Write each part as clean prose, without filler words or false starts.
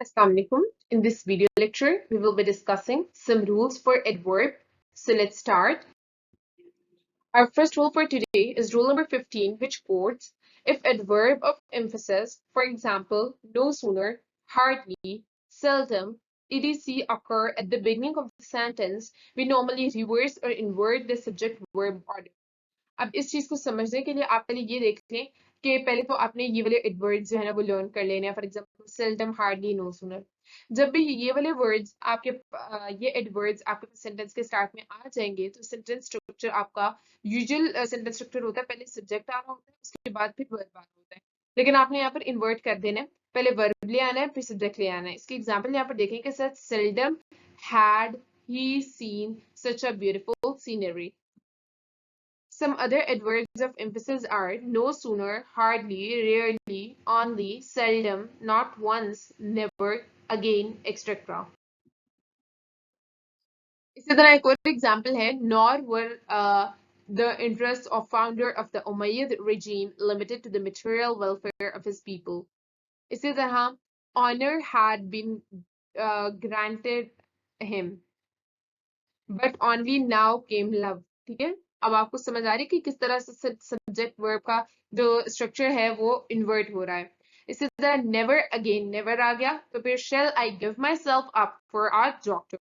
Assalamu alaikum. In this video lecture, we will be discussing some rules for adverb. So let's start. Our first rule for today is rule number 15, which quotes, if adverb of emphasis, for example, no sooner, hardly, seldom, etc. occur at the beginning of the sentence, we normally reverse or invert the subject-verb order. अब इस चीज को समझने के लिए आप पहले ये देख लें कि पहले तो आपने ये वाले एडवर्ड्स जो है ना वो लर्न कर लेने हैं. For example seldom, hardly, no sooner. जब भी ये वाले वर्ड्स आपके ये एडवर्ड्स आपके सेंटेंस के स्टार्ट में आ जाएंगे तो सेंटेंस स्ट्रक्चर आपका यूजुअल सेंटेंस स्ट्रक्चर होता है. पहले सब्जेक्ट आ रहा होता है, उसके बाद फिर वर्ब आ रहा होता है. लेकिन आपने यहाँ पर इन्वर्ट कर देना है. पहले वर्ब ले आना है, फिर सब्जेक्ट ले आना है. इसकी एग्जाम्पल यहाँ पर देखें कि sir seldom had he scene such a beautiful scenery. Some other adverbs of emphasis are no sooner, hardly, rarely, only, seldom, not once, never, again, etc. इसी तरह एक और एग्जाम्पल है, nor were the interests of founder of the Umayyad regime limited to the material welfare of his people. इसी तरह honor had been granted him, but only now came love. ठीक है, अब आपको समझ आ रही है कि किस तरह से सब्जेक्ट वर्ब का जो स्ट्रक्चर है वो इन्वर्ट हो रहा है. इसी तरह नेवर अगेन, नेवर आ गया तो फिर shall I give myself up for our doctor.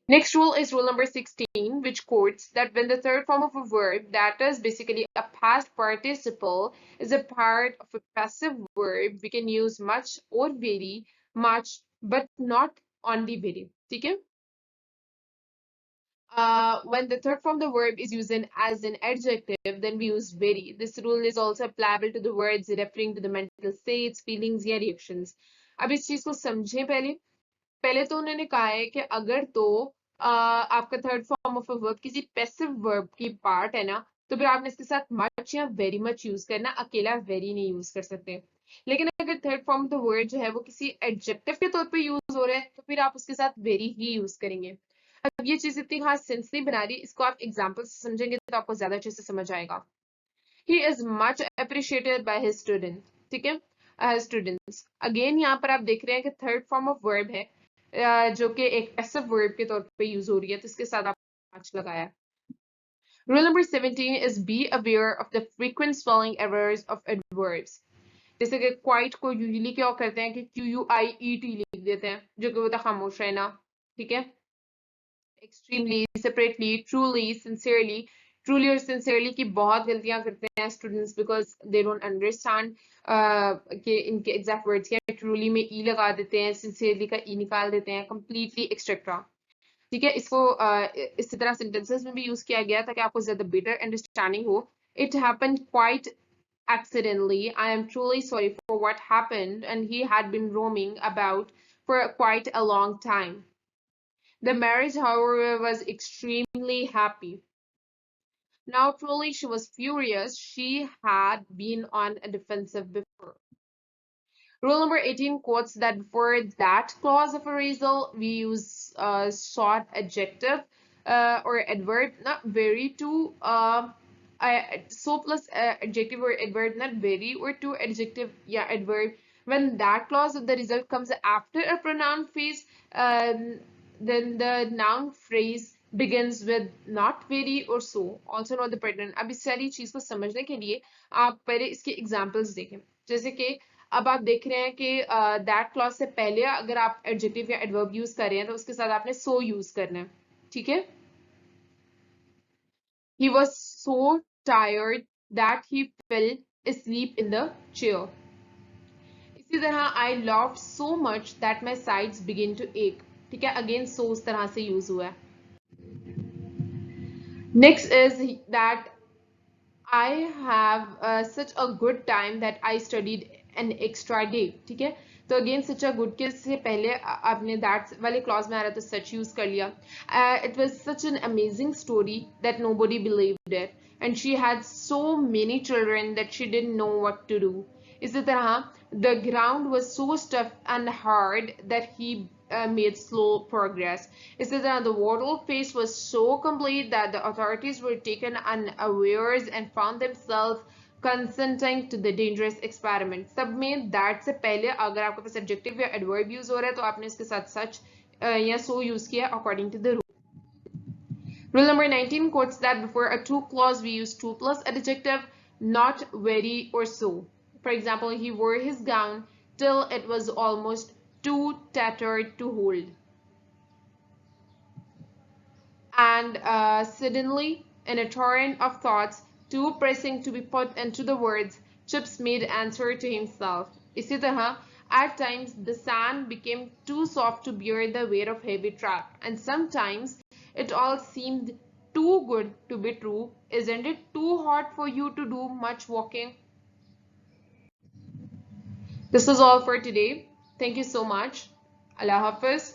Next rule is rule number 16, which quotes that when the third form of a verb, that is basically a past participle, is a part of a passive verb, we can use much or very, much, but not only very. ठीक है? When the third form of the verb is used as an adjective, then we use very. This rule is also applicable to the words referring to the mental states, feelings या reactions. अब इस चीज को समझें. पहले तो उन्होंने कहा है कि अगर तो आपका third form of a verb किसी पैसिव वर्ब की पार्ट है ना, तो फिर आपने इसके साथ मच या वेरी मच यूज करना, अकेला वेरी नहीं यूज कर सकते. लेकिन अगर third form of the word जो है वो किसी एडजेक्टिव के तौर पे यूज हो रहा है तो फिर आप उसके साथ वेरी ही यूज करेंगे. अब ये चीज इतनी खास सेंस नहीं बना रही, इसको आप एग्जाम्पल से समझेंगे तो आपको ज्यादा अच्छे से समझ आएगा. He is much appreciated by his student. ठीक है, स्टूडेंट्स. अगेन यहाँ पर आप देख रहे हैं कि थर्ड फॉर्म ऑफ वर्ब है जो कि एक पैसिव वर्ब के तौर पे यूज हो रही है, तो इसके साथ आप मच लगाया. Rule number 17 is be aware of the frequent spelling errors of adverbs. जैसे कि क्वाइट को यूजुअली क्या करते हैं कि QUIET लिख देते हैं, जो कि होता है खामोश रहना. ठीक है, extremely, separately, truly, sincerely. Truly और sincerely की बहुत गलतियां करते हैं students because they don't understand कि इनके एग्जैक्ट वर्ड्स क्या है. truly में ई लगा देते हैं, sincerely का ई निकाल देते हैं, completely एक्सेट्रा. ठीक है, इसको इसी तरह सेंटेंसेस में भी यूज किया गया ताकि आपको ज्यादा बेटर अंडरस्टैंडिंग हो. It happened quite accidentally. I am truly sorry for what happened, and he had been roaming about for quite a long time. The marriage, however, was extremely happy. Now, truly, she was furious. She had been on a defensive before. Rule number 18 quotes that before that clause of phrasal, we use short adjective or adverb, not very to so plus adjective or adverb, not very, or to adjective, yeah, adverb. When that clause of the result comes after a pronoun phrase, then the noun phrase begins with not very or so. Also know the pattern. अब इस सारी चीज को समझने के लिए आप पहले इसके एग्जांपल्स देखें. जैसे कि अब आप देख रहे हैं कि दैट क्लॉज से पहले अगर आप एडजेक्टिव या एडवर्ब यूज कर रहे हैं तो उसके साथ आपने सो यूज करना है. ठीक है, he was so tired that he fell asleep in the chair. इसी तरह I laughed so much that my sides began to ache. ठीक है, अगेन सो उस तरह से यूज हुआ है. Next is that I have such a good time that I studied an extra day. ठीक है, तो अगेन सच अ गुड के से पहले आपने दैट वाले क्लॉज में आ रहा तो सच यूज कर लिया. It was such an amazing story that nobody believed it and she had so many children that she didn't know what to do. इसी तरह the ground was so stiff and hard that he made slow progress. It says that the wattle phase was so complete that the authorities were taken unawares and found themselves consenting to the dangerous experiment. सब में that से पहले अगर आपके पास adjective या adverb use हो रहा है तो आपने इसके साथ सच या सो यूज किया according to the rule. Rule number 19 quotes that before a to clause we use to plus adjective, not very or so. For example, he wore his gown till it was almost too tattered to hold. And suddenly, in a torrent of thoughts, too pressing to be put into the words, Chips made answer to himself. इसी तरह, at times the sand became too soft to bear the weight of heavy track, and sometimes it all seemed too good to be true. Isn't it too hot for you to do much walking? This is all for today. Thank you so much. Allah Hafiz.